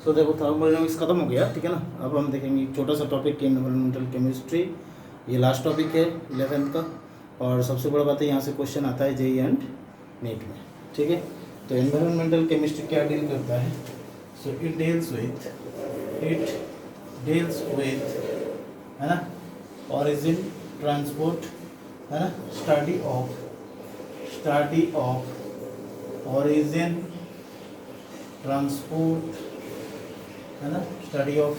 सो देखो थर्मोडायनामिक्स खत्म हो गया, ठीक है ना। अब हम देखेंगे एक छोटा सा टॉपिक एनवायरमेंटल केमिस्ट्री। ये लास्ट टॉपिक है 11th का, और सबसे बड़ा बात है यहाँ से क्वेश्चन आता है जेई एंड नीट में, ठीक है। तो एनवायरमेंटल केमिस्ट्री क्या डील करता है? सो इट डील्स विथ है ना ऑरिजिन, ट्रांसपोर्ट, है ना, स्टडी ऑफ ऑरिजिन, ट्रांसपोर्ट, है ना, स्टडी ऑफ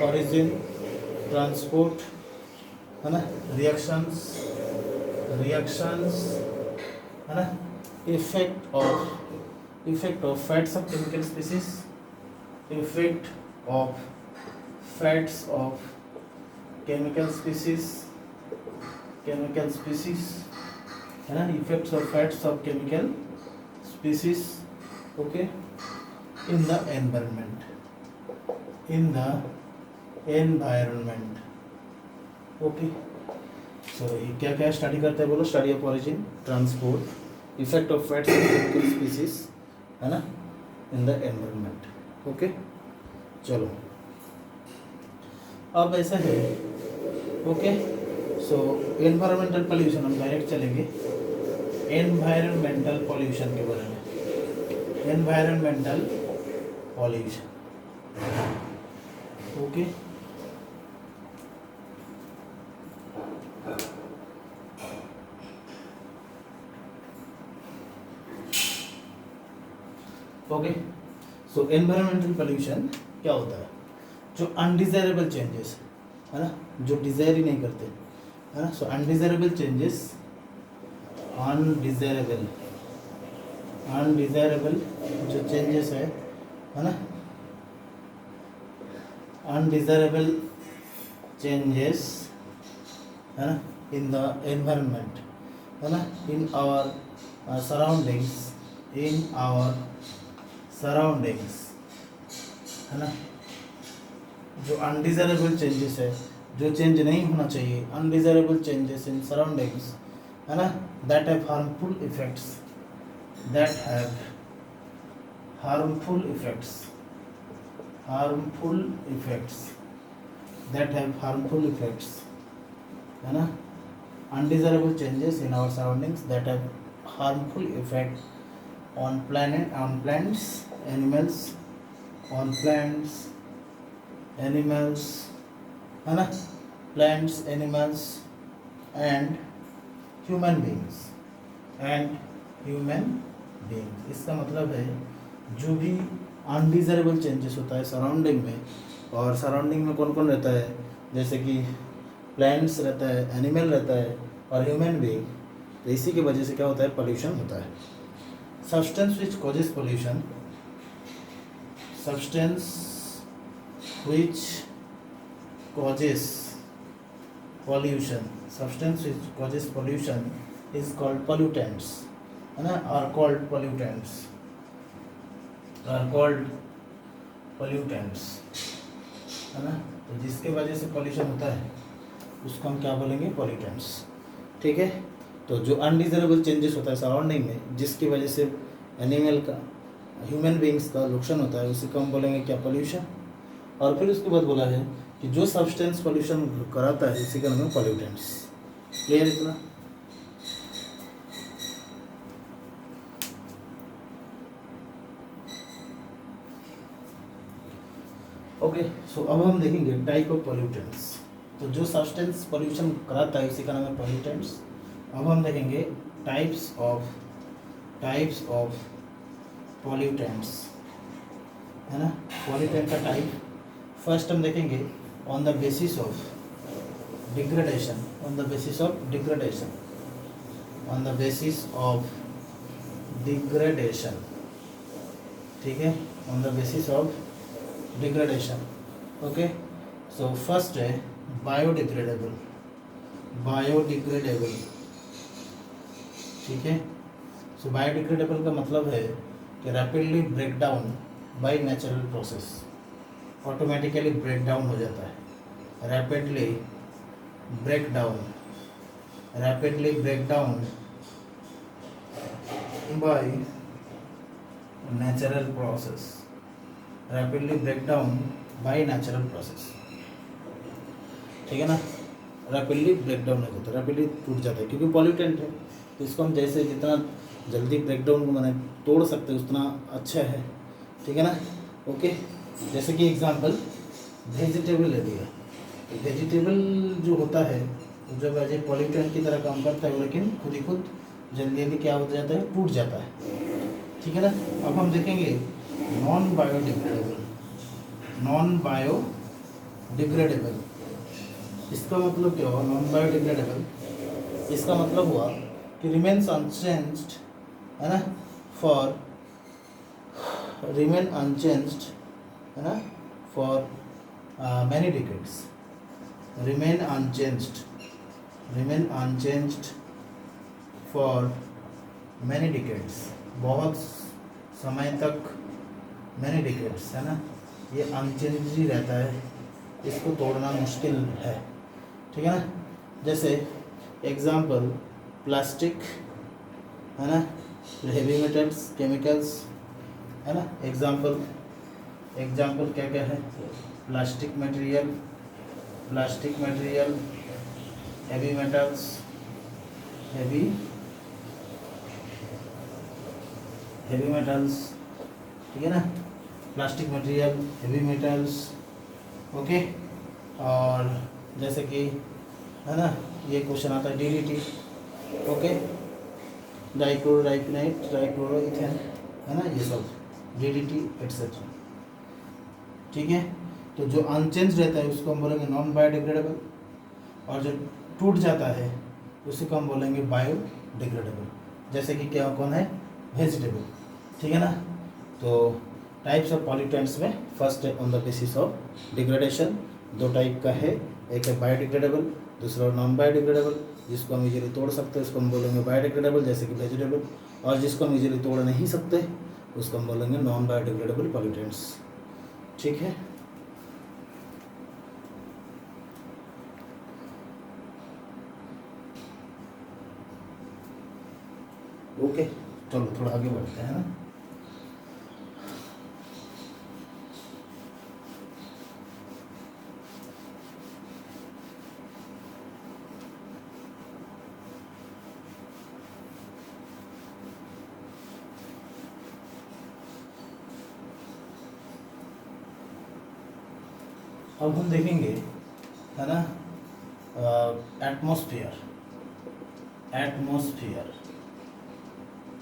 ऑरिजिन, ट्रांसपोर्ट, है ना, रिएक्शंस, है ना, effect of fates of chemical species, effect of fates of chemical species, है ना, effects of fates of chemical species, okay, in the environment, okay. So ये क्या क्या स्टडी करता है बोलो? Study of origin, transport, effect of fates of chemical species, है ना, इन द एनवायरनमेंट, ओके। चलो अब ऐसा है, ओके। सो एनवायरमेंटल पोल्यूशन, हम डायरेक्ट चलेंगे एनवायरमेंटल पोल्यूशन के बारे में। Environmental pollution, okay. ओके, सो एनवायरमेंटल पॉल्यूशन क्या होता है? जो अनडिजायरेबल चेंजेस, है ना, जो डिजायर ही नहीं करते, है ना। सो अनडिजायरेबल चेंजेस, अनडिजायरेबल जो चेंजेस है ना, अनडिजायरेबल चेंजेस, है ना, इन द एनवायरनमेंट, है ना, इन आवर सराउंडिंग्स, है ना। जो अनडिजायरेबल चेंजेस है, जो चेंज नहीं होना चाहिए, अनडिजायरेबल चेंजेस इन सराउंडिंग्स, है ना, दैट हैव हार्मफुल इफेक्ट्स, है ना, undesirable changes in our surroundings that have harmful effect on plants, animals, है ना, plants, animals and human beings, इसका मतलब है जो भी अनडिजायरेबल चेंजेस होता है सराउंडिंग में, और सराउंडिंग में कौन कौन रहता है? जैसे कि प्लांट्स रहता है, एनिमल रहता है और ह्यूमन बीइंग। तो इसी की वजह से क्या होता है? पोल्यूशन होता है। Substance which causes pollution, is called pollutants, है ना, आर कॉल्ड पोल्यूटेंट्स, है ना। तो जिसके वजह से पोल्यूशन होता है उसको हम क्या बोलेंगे? पोल्यूटेंट्स, ठीक है। तो जो अनडिजायरेबल चेंजेस होता है सराउंडिंग में, जिसकी वजह से एनिमल का, ह्यूमन बीइंग्स का नुकसान होता है, उसी को हम बोलेंगे क्या? पोल्यूशन। और फिर उसके बाद बोला है कि जो सब्सटेंस पोल्यूशन कराता है इसी का नाम है पोल्यूटेंट्स। क्लियर इतना? ओके, सो अब हम देखेंगे टाइप ऑफ पोल्यूटेंट्स। तो जो सब्सटेंस पोल्यूशन कराता है इसी का नाम है पोल्यूटेंट्स। अब हम देखेंगे टाइप्स ऑफ पोल्यूटेंट्स, है ना, पोल्यूटेंट का टाइप। फर्स्ट हम देखेंगे on the basis of degradation, ठीक है, on the basis of degradation, okay. So first है बायोडिग्रेडेबल, ठीक है। सो बायोडिग्रेडेबल का मतलब है कि rapidly break down by natural process, automatically break down हो जाता है। Rapidly break down by natural process, rapidly break down by natural process, ठीक है ना। रैपिडली ब्रेक डाउन हो जाता है, रैपिडली टूट जाता है क्योंकि पॉल्यूटेंट है, तो इसको हम जैसे जितना जल्दी ब्रेक डाउन को मैंने तोड़ सकते हैं उतना अच्छा है, ठीक है ना। ओके, जैसे कि एग्जांपल वेजिटेबल ले लिया, तो वेजिटेबल जो होता है जब एज ए पॉल्यूटेंट की तरह काम करता है, लेकिन खुद ही खुद जल्दी जल्दी क्या हो जाता है, टूट जाता है, ठीक है ना। अब हम देखेंगे नॉन बायोडिग्रेडेबल, नॉन बायोडिग्रेडेबल इसका मतलब क्या हुआ, नॉन बायोडिग्रेडेबल इसका मतलब हुआ कि रिमेन्स अनचेंज्ड, है ना, फॉर रिमेन अनचेंज्ड, है ना, for many decades, remain unchanged for many decades, बहुत समय तक, मैनी डिकेड्स, है ना, ये अनचेंज ही रहता है, इसको तोड़ना मुश्किल है, ठीक है ना। जैसे एग्जाम्पल प्लास्टिक, है ना, हेवी मेटल्स, केमिकल्स, है ना, एग्जाम्पल क्या क्या है, प्लास्टिक मटेरियल, हेवी मेटल्स, ठीक है ना, plastic material, heavy metals, okay. और जैसे कि, है ना, ये क्वेश्चन आता है DDT, ओके, डाइक्लोरोडाइफिनाइट, डाइक्लोरोइथेन, है ना, ये सब DDT एटसेट्रा, ठीक है। तो जो अनचेंज रहता है उसको हम बोलेंगे नॉन बायोडिग्रेडेबल, और जो टूट जाता है उसी को हम बोलेंगे बायोडिग्रेडेबल। जैसे कि क्या कौन है, वेजिटेबल, ठीक है ना। तो टाइप्स ऑफ पॉल्यूटेंट्स में फर्स्ट है on the basis of degradation, दो टाइप का है, एक है बायोडिग्रेडेबल, दूसरा नॉन बायोडिग्रेडेबल। जिसको हम इजीली तोड़ सकते हैं उसको हम बोलेंगे बायोडिग्रेडेबल, जैसे कि वेजिटेबल, और जिसको हम इजीली तोड़ नहीं सकते उसको हम बोलेंगे नॉन बायोडिग्रेडेबल पॉल्यूटेंट्स, ठीक है। ओके, चलो थोड़ा आगे बढ़ते हैं ना। अब हम देखेंगे, है ना, एटमॉस्फेयर,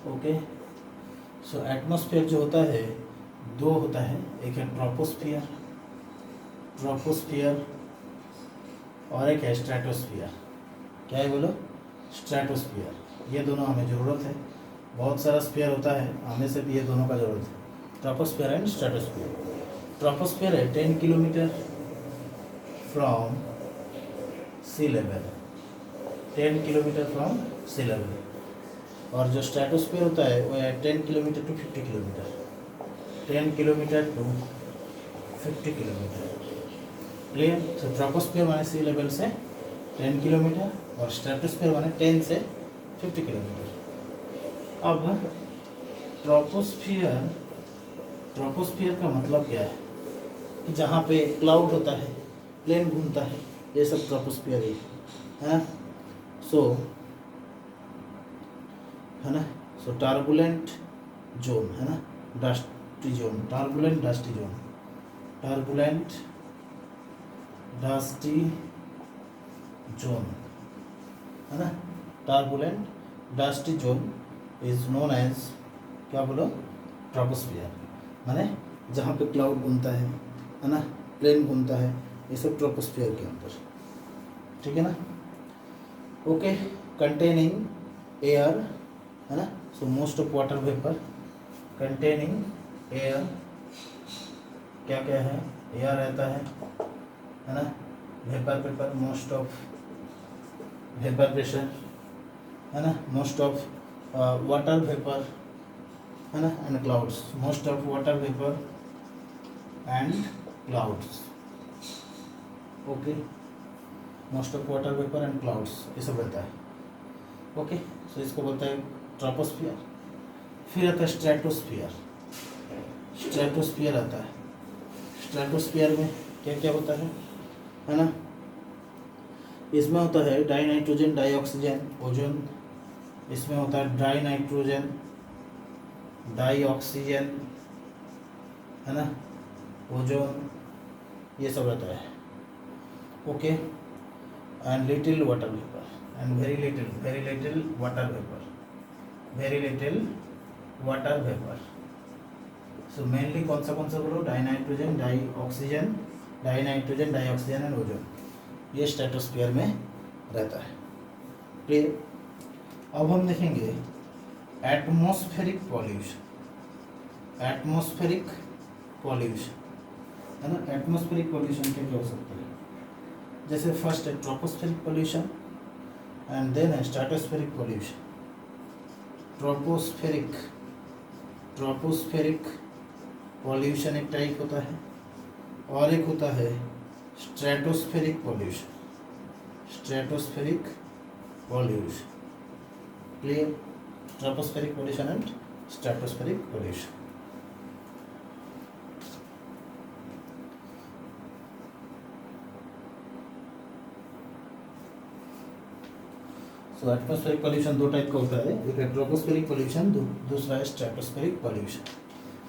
ओके। सो एटमॉस्फेयर जो होता है दो होता है, एक है ट्रोपोस्फियर और एक है स्ट्रेटोस्फियर। क्या है बोलो, स्ट्रेटोस्फियर। ये दोनों हमें ज़रूरत है, बहुत सारा स्फीयर होता है, हमें से भी ये दोनों का ज़रूरत है, ट्रोपोस्फियर एंड स्ट्रेटोस्फियर। ट्रोपोस्फियर है 10 kilometre from sea level, 10 kilometre from sea level, और जो स्ट्रेटोस्फियर होता है वो है 10 kilometre to 50 kilometre, 10 kilometre to 50 kilometre, clear. तो ट्रोपोस्फियर माने सी लेवल से 10 किलोमीटर और स्ट्रेटोस्फियर माने 10 से 50 किलोमीटर। अब ट्रोपोस्फियर का मतलब क्या है कि जहाँ पे क्लाउड होता है, प्लेन घूमता है, ये सब ट्रोपोस्फियर है, सो है ना। सो टर्बुलेंट जोन, है ना, dusty zone, turbulent dusty zone, है ना, turbulent dusty zone is known as, क्या बोलो, ट्रोपोस्फियर। माने जहाँ पे क्लाउड घूमता है ना, प्लेन घूमता है, ये सब ट्रोपोस्फियर के अंदर, ठीक है ना। ओके, कंटेनिंग एयर, है ना, so most of water vapour containing air, क्या क्या है, एयर रहता है ना, vapour, most of vapour pressure, है ना, मोस्ट ऑफ वाटर वेपर, है ना, and clouds, most of water vapour and clouds, okay, most of water vapour and clouds, ये सब रहता है, ओके। सो इसको बोलते हैं ट्रोपोस्फियर। फिर आता है स्ट्रेटोस्फियर आता है स्ट्रेटोस्फीयर में क्या क्या होता है ना। इसमें होता है di nitrogen di oxygen ozone, इसमें होता है डाई नाइट्रोजन डाई ऑक्सीजन है ना, ओजोन, ये सब रहता है। Okay, and little water vapour and very little water vapour, very little water vapour. So mainly कौन सा बोलो, di nitrogen di oxygen and ozone, ये स्ट्रेटोस्फीयर में रहता है। क्लियर। अब हम देखेंगे एटमॉस्फेरिक पॉल्यूशन, एटमॉस्फेरिक पॉल्यूशन है ना। एटमॉस्फेरिक पॉल्यूशन क्या क्या हो सकता है, जैसे फर्स्ट है ट्रोपोस्फेरिक पॉल्यूशन एंड देन है स्ट्रेटोस्फेरिक पॉल्यूशन। ट्रोपोस्फेरिक पॉल्यूशन एक टाइप होता है, और एक होता है stratospheric pollution, clear. Tropospheric pollution and stratospheric pollution. So atmospheric pollution दो टाइप का होता है, एक है ट्रोपोस्फेरिक पॉल्यूशन, दूसरा है स्ट्रेटोस्फेरिक पॉल्यूशन।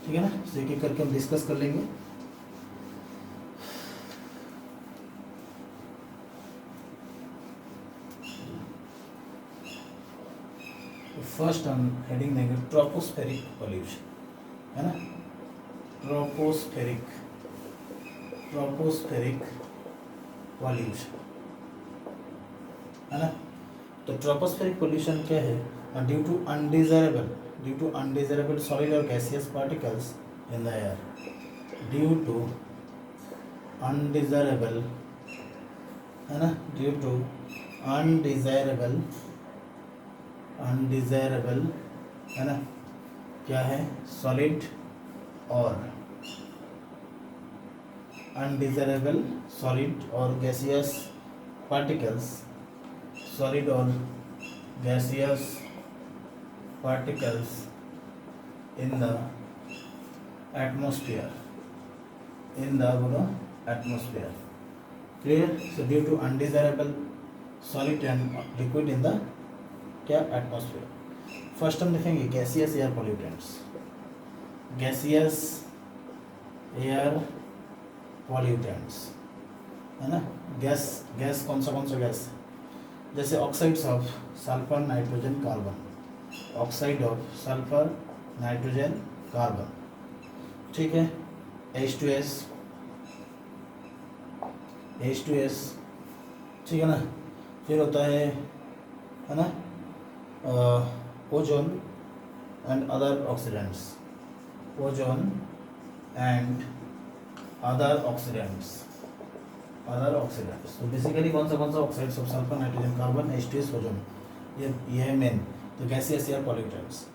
ठीक है ना। तो एक एक करके हम डिस्कस कर लेंगे। फर्स्ट हम हेडिंग देंगे ट्रोपोस्फेरिक पॉल्यूशन है ना। ट्रोपोस्फेरिक पॉल्यूशन है ना। तो ट्रोपोस्फेरिक पॉल्यूशन क्या है, ड्यू टू अनडिजायरेबल सॉलिड और gaseous particles in the air, due to undesirable है ना, ड्यू टू अनडिजायरेबल है ना, क्या है, सॉलिड और अनडिजायरेबल सॉलिड और गैसियस पार्टिकल्स, सॉलिड और gaseous particles in the atmosphere, atmosphere. Clear. So due to undesirable solid and liquid in the क्या, एटमॉस्फेयर। फर्स्ट हम देखेंगे gaseous air pollutants, gaseous air pollutants है ना। गैस कौन सा गैस, जैसे oxides of sulphur nitrogen carbon, oxide of sulphur nitrogen carbon, ठीक है। H2S, ठीक है ना। फिर होता है ना ozone and other oxidants, ozone and other oxidants. तो बेसिकली कौन सा oxides of sulphur nitrogen carbon H2S ozone, ये है मेन। तो गैसियस एयर पॉल्यूटेंट्स,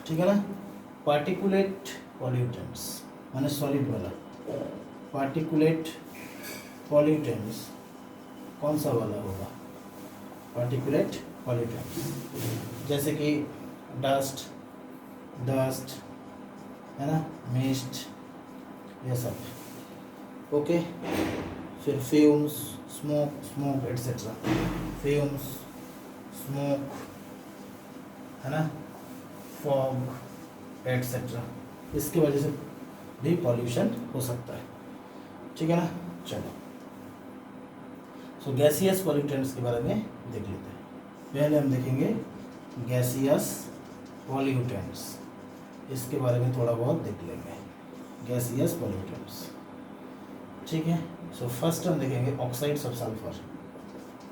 ठीक है ना। पार्टिकुलेट पॉल्यूटेंट्स माने सॉलिड वाला, पार्टिकुलेट पॉल्यूटेंट्स कौन सा वाला होगा, पार्टिकुलेट पॉल्यूटेंट्स जैसे कि डस्ट है ना, मिस्ट, ये सब। ओके। फिर fumes, smoke etcetera, fumes, smoke है ना, फॉग एटसेट्रा, इसकी वजह से भी पॉल्यूशन हो सकता है। ठीक है ना। चलो, सो गैसियस पॉल्यूटेंट्स के बारे में देख लेते हैं। पहले हम देखेंगे गैसियस पॉल्यूटेंट्स, इसके बारे में थोड़ा बहुत देख लेंगे, गैसियस पॉल्यूटेंट्स। ठीक है। सो फर्स्ट हम देखेंगे oxides of sulphur,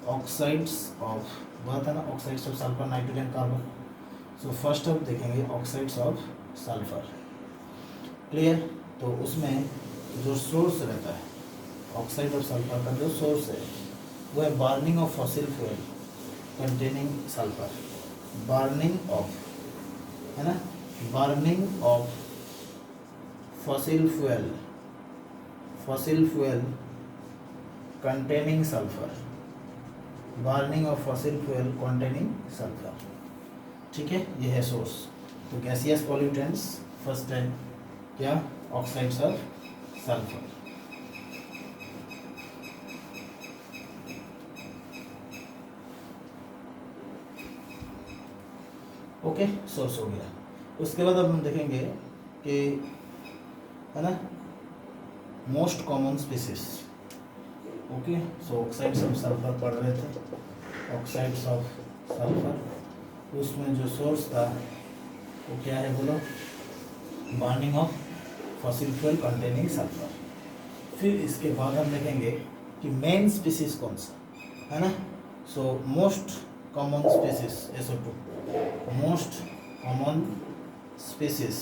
oxides of, बात है ना, oxides of sulphur nitrogen carbon. So first हम देखेंगे ऑक्साइड्स ऑफ सल्फर। क्लियर। तो उसमें जो सोर्स रहता है ऑक्साइड ऑफ सल्फर का, जो सोर्स है वो है burning of fossil fuel containing sulphur, burning of, है ना, burning of fossil fuel containing sulphur, burning of fossil fuel containing sulphur. ठीक है, ये है सोर्स। तो गैसियस पॉल्यूटेंट्स फर्स्ट है क्या, oxides of sulphur. Okay, source हो गया। उसके बाद अब हम देखेंगे कि है ना most common species. Okay, so oxides of sulphur पढ़ रहे थे, ऑक्साइड्स ऑफ सल्फर। उसमें जो सोर्स था वो क्या है बोलो, burning of fossil fuel containing sulphur. फिर इसके बाद हम देखेंगे कि मेन स्पीसीज कौन सा है ना। So most common species SO2, most common species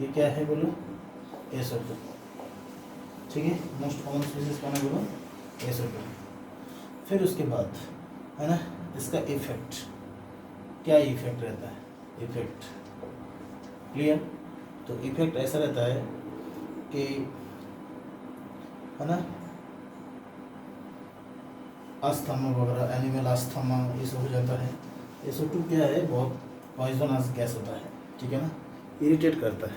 ये क्या है बोलो, SO2। ठीक है, मोस्ट कॉमन स्पीसीज कौन है बोलो, SO2। फिर उसके बाद है ना इसका इफेक्ट, क्या इफेक्ट रहता है, इफेक्ट क्लियर। तो इफेक्ट ऐसा रहता है कि है ना अस्थमा वगैरह, एनिमल अस्थमा ये सब हो जाता है। SO2 क्या है, बहुत पॉइजनस गैस होता है, ठीक है ना, इरिटेट करता है।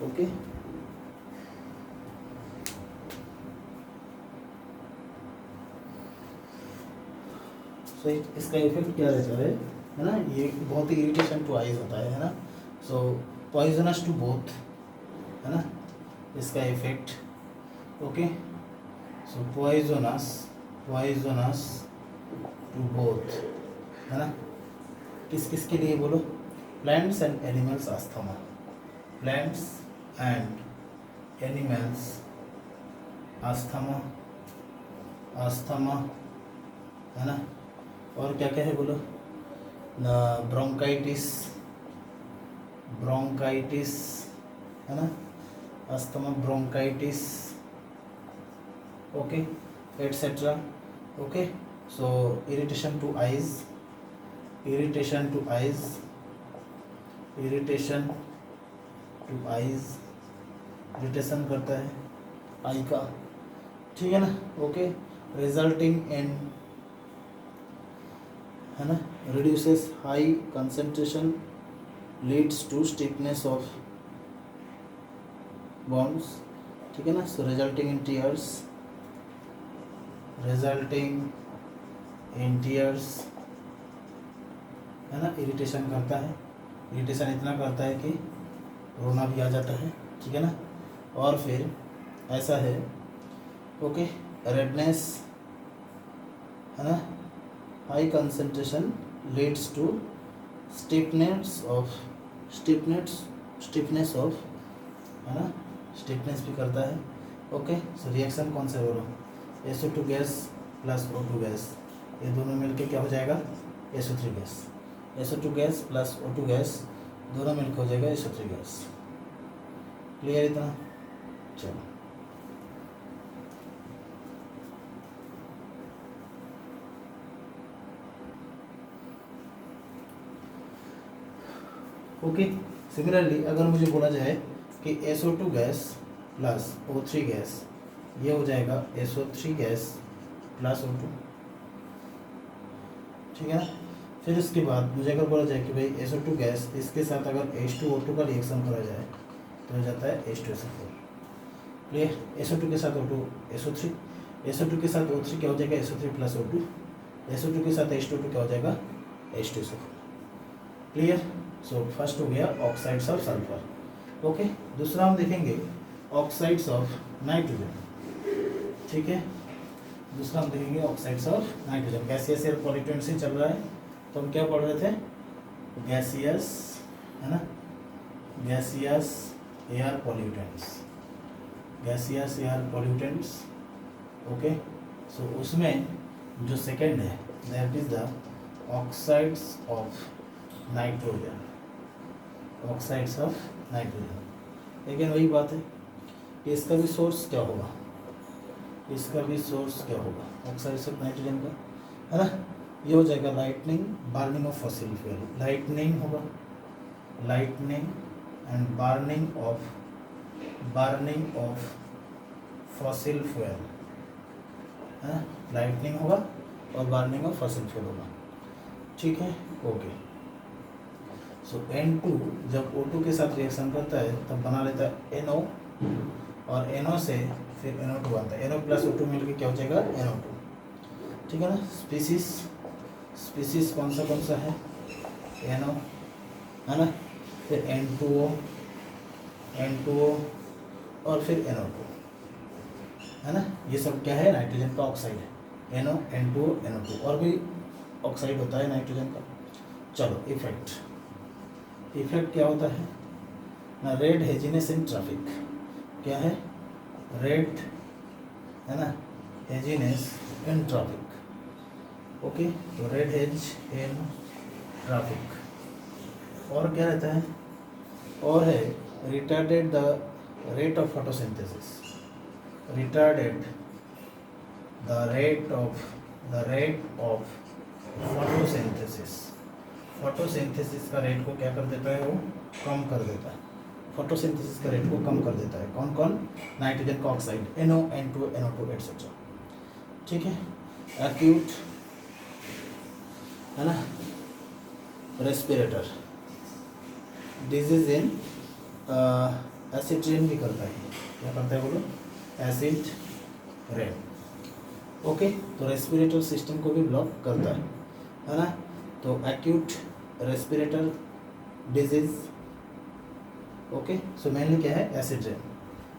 ओके, सो इसका इफेक्ट क्या रहता है ना, ये बहुत ही इरिटेशन टू आइज होता है ना। सो पॉइजनस टू बोथ है ना इसका effect. Okay, so poisonous to both है ना, किस किस के लिए बोलो, plants and animals asthma, plants and animals asthma, asthma है ना। और क्या क्या है बोलो, ब्रोंकाइटिस, ब्रोंकाइटिस है ना, asthma, bronchitis, okay etcetera. Okay, so irritation to eyes, irritation to eyes, irritation to eyes, irritation करता है आई का, ठीक है ना। ओके, रिजल्टिंग इन है ना, reduces high concentration, leads to stiffness of bones, ठीक है ना। So resulting in tears, resulting in tears है ना, इरिटेशन करता है, इरिटेशन इतना करता है कि रोना भी आ जाता है, ठीक है ना। और फिर ऐसा है, ओके, रेडनेस है ना, high concentration leads to stiffness of, stiffness of है ना, स्टिफनेस भी करता है। ओके, सो रिएक्शन कौन सा बोलो, SO2 gas plus O2 gas, ये दोनों मिलके क्या हो जाएगा, SO3 gas. SO2 gas plus O2 gas दोनों मिलकर हो जाएगा SO3 गैस। क्लियर इतना, चलो। ओके, सिमिलरली अगर मुझे बोला जाए कि SO2 gas plus O3 gas ये हो जाएगा SO3 गैस प्लस O2, ठीक है ना। फिर इसके बाद मुझे अगर बोला जाए कि भाई SO2 गैस इसके साथ अगर H2O2 का रिएक्शन करा जाए तो हो जाता है H2SO4। क्लियर, SO2 के साथ O2 SO3, SO2 के साथ O3 क्या हो जाएगा, SO3 प्लस O2, SO2 के साथ H2O2 क्या हो जाएगा, H2SO4। क्लियर, सो फर्स्ट हो गया ऑक्साइड्स ऑफ सल्फर। ओके, दूसरा हम देखेंगे ऑक्साइड्स ऑफ नाइट्रोजन, ठीक है। दूसरा हम देखेंगे oxides of nitrogen. Gaseous air pollutant से चल रहा है, तो हम क्या पढ़ रहे थे, गैसियस है ना, gaseous air pollutants, gaseous air pollutants. Okay, so उसमें जो सेकेंड है that is the oxides of nitrogen, oxides of nitrogen. लेकिन वही बात है कि इसका भी सोर्स क्या होगा, इसका भी सोर्स क्या होगा ऑक्साइड्स ऑफ नाइट्रोजन का, है ना। ये हो जाएगा lightning, burning of fossil fuel, lightning होगा, lightning and burning of fossil fuel है ना, लाइटनिंग होगा और बर्निंग ऑफ फॉसिल फ्यूल होगा, ठीक है। ओके, सो N2 जब O2 के साथ रिएक्शन करता है तब बना लेता है NO, और NO से फिर NO2 बनता है, NO प्लस O2 मिलकर क्या हो जाएगा NO2, ठीक है ना। स्पीसीज कौन सा है NO, है ना, फिर N2O और फिर NO2, है ना। ये सब क्या है, नाइट्रोजन का ऑक्साइड है, NO N2O NO2, और भी ऑक्साइड होता है नाइट्रोजन का। चलो इफेक्ट क्या होता है ना, रेड हेजीनेस इन ट्रैफिक, क्या है रेड, है ना, हेजीनेस इन ट्रैफिक, ओके। तो रेड हेज इन ट्रैफिक, और क्या रहता है, और है retarded the rate of photosynthesis, retarded the rate of photosynthesis का रेट को क्या कर देता है, वो कम कर देता है, फोटोसिंथेसिस का रेट को कम कर देता है। कौन कौन, नाइट्रोजन का oxide NO N2 NO2 etcetera, ठीक है। एक्यूट, है ना, respirator disease in acid rain भी करता है, क्या करता है बोलो, एसिड रेन, ओके। तो रेस्पिरेटर सिस्टम को भी ब्लॉक करता है ना। तो acute respirator disease, okay. So mainly क्या है, एसिड रेन।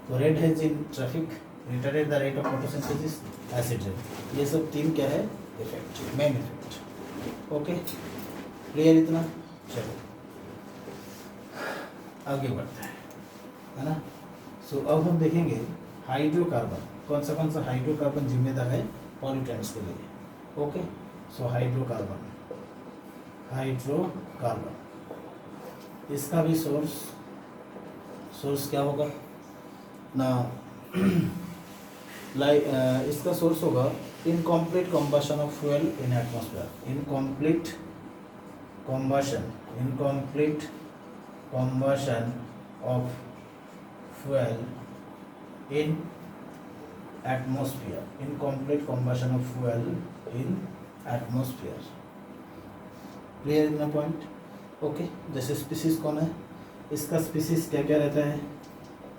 तो red hedge in traffic, retarded the rate of photosynthesis, acid rain, ये सब तीन क्या है effect, main effect, okay. Clear इतना, चलो आगे बढ़ते है ना। सो अब हम देखेंगे हाइड्रोकार्बन, कौन सा हाइड्रोकार्बन जिम्मेदार है पॉल्यूटेंट्स के लिए, ओके। सो हाइड्रोकार्बन, इसका भी सोर्स क्या होगा ना, इसका सोर्स होगा incomplete combustion of fuel in atmosphere, incomplete combustion of fuel in atmosphere, incomplete combustion of fuel in atmosphere, clear in point, okay. जैसे स्पीसीज कौन है, इसका स्पीसीज क्या क्या रहता है,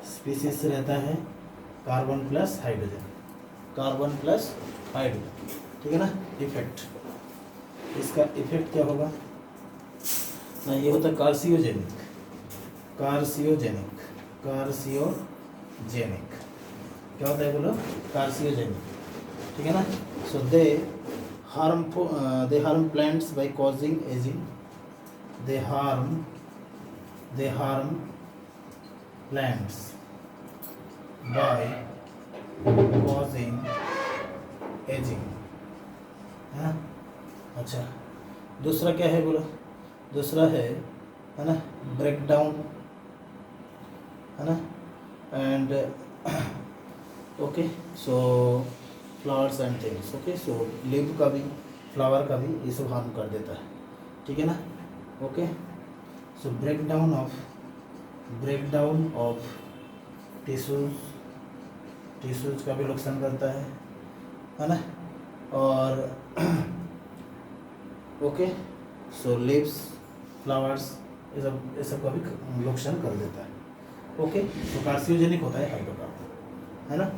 स्पीसीज रहता है कार्बन प्लस हाइड्रोजन, ठीक है ना। इफेक्ट, इसका इफेक्ट क्या होगा ना, ये होता है कार्सियोजेनिक, क्या होता है बोलो, कार्सियोजेनिक, ठीक है ना। सो दे harm plants by causing aging, they harm plants by causing aging, है ना। अच्छा, दूसरा क्या है बोलो, दूसरा है ना ब्रेक डाउन, है ना, and okay. So flowers and things, okay. So leave का भी, फ्लावर का भी ये सब हार्म कर देता है, ठीक है ना, okay. So break down of tissues का भी नुकसान करता है ना, और ओके। सो लीव्स, फ्लावर्स, ये सब का भी नुकसान कर देता है, ओके। तो कार्सियोजेनिक होता है हाइड्रोकार्बन, है ना।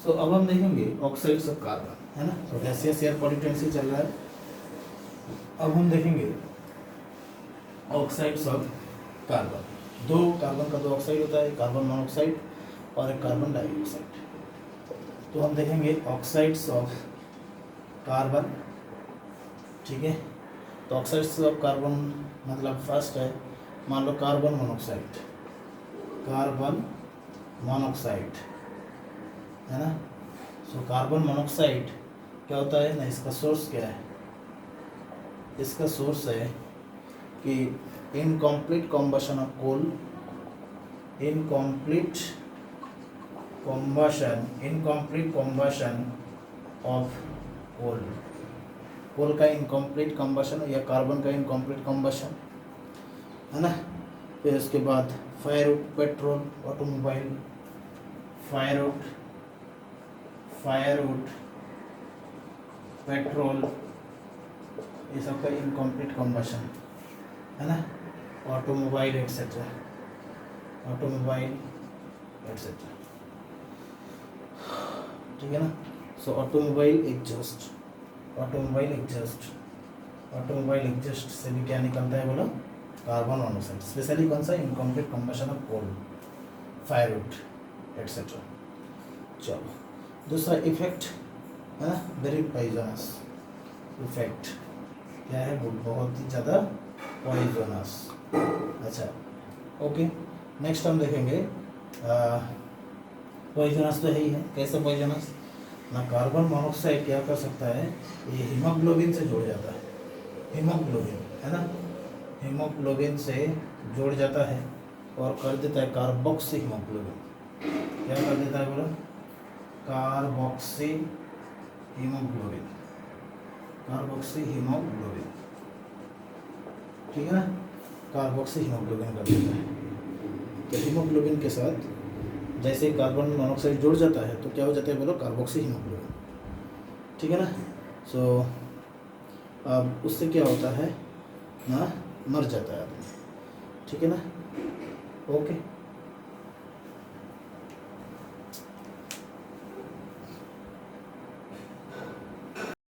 तो अब हम देखेंगे ऑक्साइड्स ऑफ कार्बन, है ना। तो गैसियस एयर पॉल्यूटेंट से चल रहा है, अब हम देखेंगे ऑक्साइड्स ऑफ कार्बन। दो कार्बन का दो ऑक्साइड होता है, कार्बन मोनोऑक्साइड और एक कार्बन डाइऑक्साइड। तो हम देखेंगे ऑक्साइड्स ऑफ कार्बन, ठीक है। तो ऑक्साइड्स ऑफ कार्बन मतलब फर्स्ट है, मान लो कार्बन मोनोऑक्साइड, है ना। सो कार्बन मोनोऑक्साइड क्या होता है ना, इसका सोर्स क्या है, इसका सोर्स है कि incomplete combustion of coal, incomplete combustion of coal का इनकम्प्लीट कॉम्बशन या कार्बन का इनकम्प्लीट कॉम्बशन, है ना। फिर उसके बाद firewood, petrol, automobile, firewood, petrol, ये सबका इनकम्प्लीट कॉम्बशन है ना, ऑटोमोबाइल एट्सेट्रा, ऑटोमोबाइल एट्सेट्रा, ठीक है ना। So automobile exhaust, automobile exhaust, automobile exhaust से भी क्या निकलता है बोलो, कार्बन मोनोऑक्साइड, स्पेशली कौन सा, incomplete combustion of coal, firewood etcetera. चलो दूसरा इफेक्ट है ना, वेरी पॉइजनस इफेक्ट, क्या है वो, बहुत ही ज़्यादा पॉइजनस। अच्छा ओके, नेक्स्ट हम देखेंगे पॉइजनस तो है ही है, कैसे पॉइजनस ना, कार्बन मोनोऑक्साइड क्या कर सकता है, ये हीमोग्लोबिन से जुड़ जाता है, हीमोग्लोबिन है ना, हीमोग्लोबिन से जुड़ जाता है और कर देता है कार्बोक्सी हीमोग्लोबिन, क्या कर देता है बोलो, कार्बोक्सी हीमोग्लोबिन, कार्बोक्सी हीमोग्लोबिन, ठीक है ना, कार्बोक्सी हीमोग्लोबिन कर देता है। तो हीमोग्लोबिन के साथ जैसे कार्बन मोनोऑक्साइड जुड़ जाता है तो क्या हो जाता है बोलो, कार्बोक्सी हीमोग्लोबिन, ठीक है ना। सो अब उससे क्या होता है ना, मर जाता है आदमी, ठीक है ना। ओके।